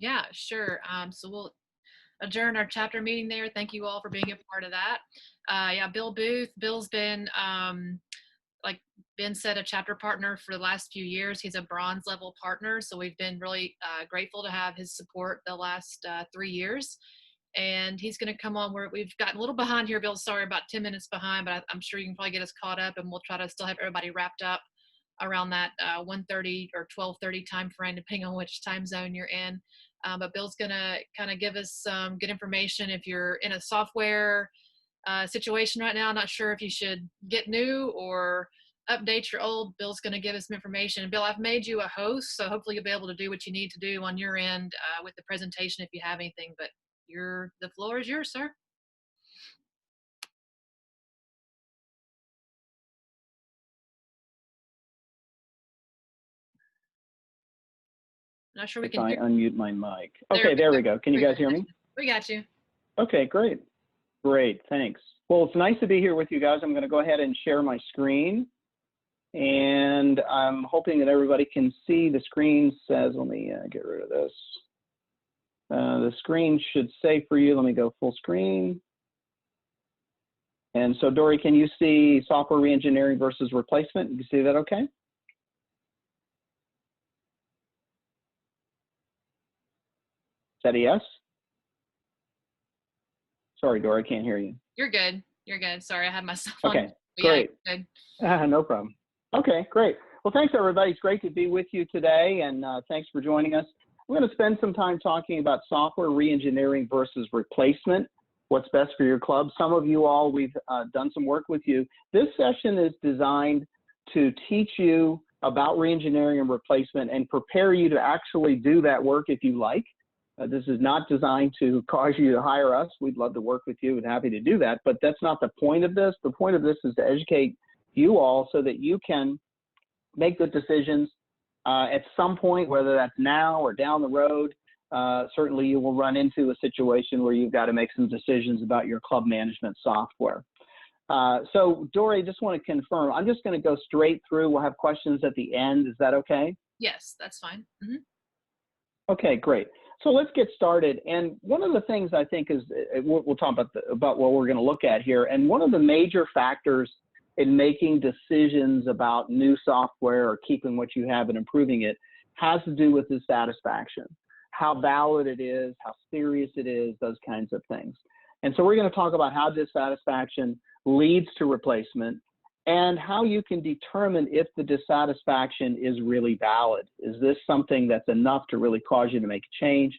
Yeah, sure. So we'll adjourn our chapter meeting there. Thank you all for being a part of that. Yeah, Bill Booth. Bill's been, like Ben said, a chapter partner for the last few years. He's a bronze level partner, so we've been really grateful to have his support the last 3 years. And he's going to come on. We've gotten a little behind here, Bill. Sorry, about 10 minutes behind, but I'm sure you can probably get us caught up, and we'll try to still have everybody wrapped up around that 1:30 or 12:30 time frame, depending on which time zone you're in. But Bill's going to kind of give us some good information if you're in a software situation right now, not sure if you should get new or update your old. Bill's going to give us some information. Bill, I've made you a host, so hopefully you'll be able to do what you need to do on your end with the presentation if you have anything, but the floor is yours, sir. Not sure we if can I hear. unmute my mic. Okay, there we go. Can you guys hear me? We got you. Okay, great. Great, thanks. Well, it's nice to be here with you guys. I'm going to go ahead and share my screen. And I'm hoping that everybody can see the screen says, let me get rid of this. The screen should say for you, let me go full screen. And so Dory, can you see software reengineering versus replacement? You can see that okay? Is that a yes? Sorry, Dory, I can't hear you. You're good. You're good. Sorry, I had myself on. Okay, great. Yeah, good. No problem. Okay, great. Well, thanks everybody. It's great to be with you today, and thanks for joining us. We're going to spend some time talking about software reengineering versus replacement, what's best for your club. Some of you all, we've done some work with you. This session is designed to teach you about reengineering and replacement and prepare you to actually do that work if you like. This is not designed to cause you to hire us. We'd love to work with you and happy to do that, but that's not the point of this. The point of this is to educate you all so that you can make good decisions at some point, whether that's now or down the road. Certainly you will run into a situation where you've got to make some decisions about your club management software. So Dory, just want to confirm, I'm just going to go straight through. We'll have questions at the end. Is that okay? Yes, that's fine. Mm-hmm. Okay, great. So let's get started. And one of the things I think is, we'll talk about what we're going to look at here. And one of the major factors in making decisions about new software or keeping what you have and improving it has to do with dissatisfaction, how valid it is, how serious it is, those kinds of things. And so we're going to talk about how dissatisfaction leads to replacement and how you can determine if the dissatisfaction is really valid. Is this something that's enough to really cause you to make a change?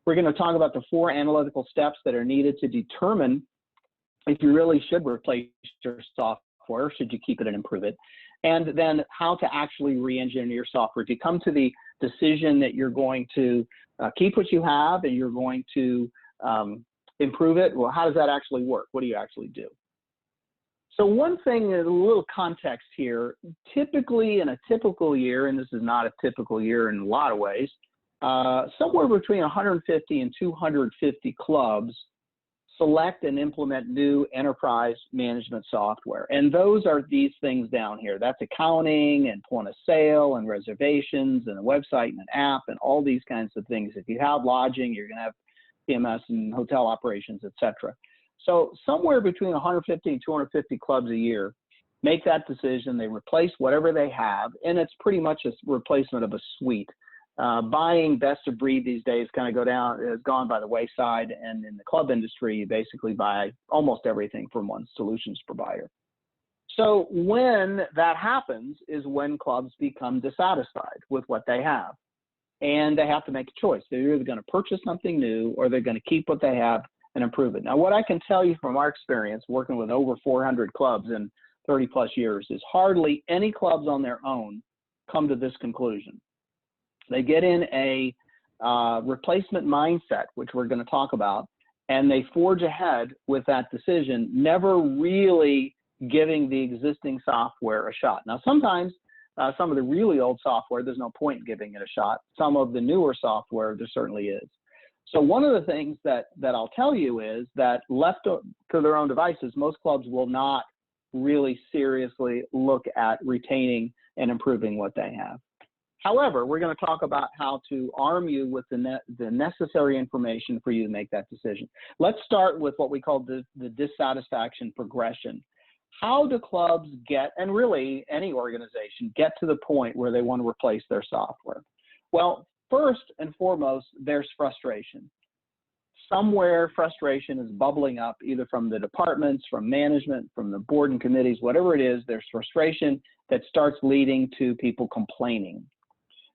We're going to talk about the 4 analytical steps that are needed to determine if you really should replace your software, should you keep it and improve it, and then how to actually re-engineer your software. If you come to the decision that you're going to keep what you have and you're going to improve it, well, how does that actually work? What do you actually do? So one thing, a little context here, typically in a typical year, and this is not a typical year in a lot of ways, somewhere between 150 and 250 clubs select and implement new enterprise management software. And those are these things down here. That's accounting and point of sale and reservations and a website and an app and all these kinds of things. If you have lodging, you're going to have PMS and hotel operations, etc. So somewhere between 150 and 250 clubs a year make that decision. They replace whatever they have, and it's pretty much a replacement of a suite. Buying best of breed these days kind of has gone by the wayside, and in the club industry, you basically buy almost everything from one solutions provider. So when that happens is when clubs become dissatisfied with what they have, and they have to make a choice. They're either going to purchase something new or they're going to keep what they have and improve it. Now, what I can tell you from our experience working with over 400 clubs in 30 plus years is hardly any clubs on their own come to this conclusion. They get in a replacement mindset, which we're going to talk about, and they forge ahead with that decision, never really giving the existing software a shot. Now, sometimes some of the really old software, there's no point in giving it a shot. Some of the newer software, there certainly is. So one of the things that I'll tell you is that left to their own devices, most clubs will not really seriously look at retaining and improving what they have. However, we're going to talk about how to arm you with the necessary information for you to make that decision. Let's start with what we call the dissatisfaction progression. How do clubs get, and really any organization, get to the point where they want to replace their software? Well, first and foremost, there's frustration. Somewhere frustration is bubbling up, either from the departments, from management, from the board and committees, whatever it is, there's frustration that starts leading to people complaining.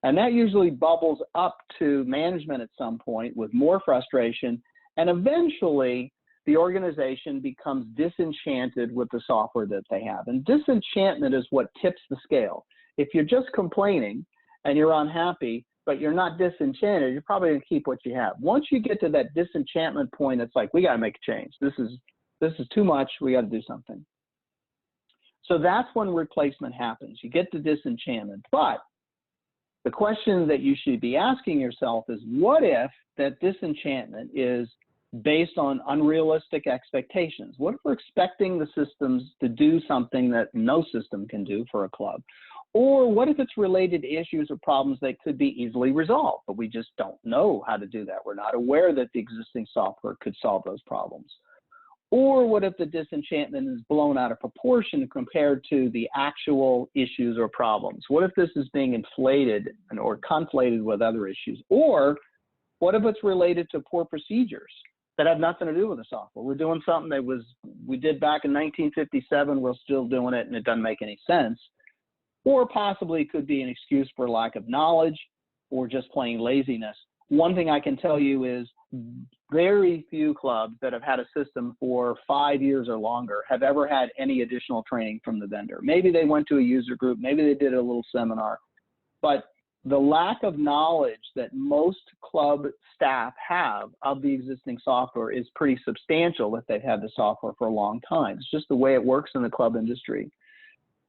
And that usually bubbles up to management at some point with more frustration, and eventually the organization becomes disenchanted with the software that they have. And disenchantment is what tips the scale. If you're just complaining and you're unhappy, but you're not disenchanted, you're probably going to keep what you have. Once you get to that disenchantment point, it's like, we got to make a change. This is too much. We got to do something. So that's when replacement happens. You get to disenchantment. But the question that you should be asking yourself is, what if that disenchantment is based on unrealistic expectations? What if we're expecting the systems to do something that no system can do for a club? Or what if it's related to issues or problems that could be easily resolved, but we just don't know how to do that? We're not aware that the existing software could solve those problems. Or what if the disenchantment is blown out of proportion compared to the actual issues or problems? What if this is being inflated or conflated with other issues? Or what if it's related to poor procedures that have nothing to do with the software? We're doing something that we did back in 1957, we're still doing it, and it doesn't make any sense. Or possibly it could be an excuse for lack of knowledge or just plain laziness. One thing I can tell you is very few clubs that have had a system for 5 years or longer have ever had any additional training from the vendor. Maybe they went to a user group, maybe they did a little seminar, but the lack of knowledge that most club staff have of the existing software is pretty substantial if they've had the software for a long time. It's just the way it works in the club industry.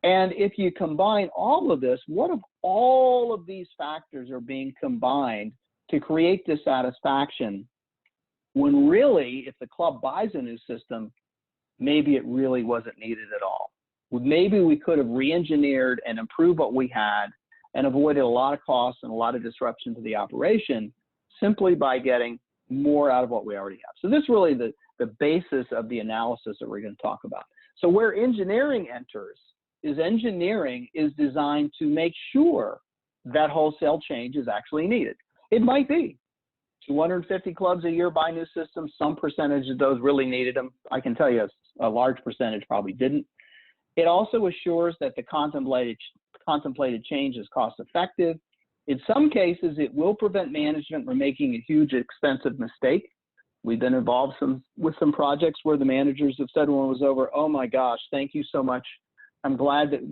And if you combine all of this, what if all of these factors are being combined to create dissatisfaction, when really, if the club buys a new system, maybe it really wasn't needed at all? Maybe we could have re-engineered and improved what we had and avoided a lot of costs and a lot of disruption to the operation simply by getting more out of what we already have. So this is really the basis of the analysis that we're going to talk about. So where engineering enters is engineering is designed to make sure that wholesale change is actually needed. It might be 250 clubs a year buy new systems. Some percentage of those really needed them. I can tell you a large percentage probably didn't. It also assures that the contemplated change is cost effective. In some cases, it will prevent management from making a huge expensive mistake. We've been involved with some projects where the managers have said when it was over, oh my gosh, thank you so much. I'm glad that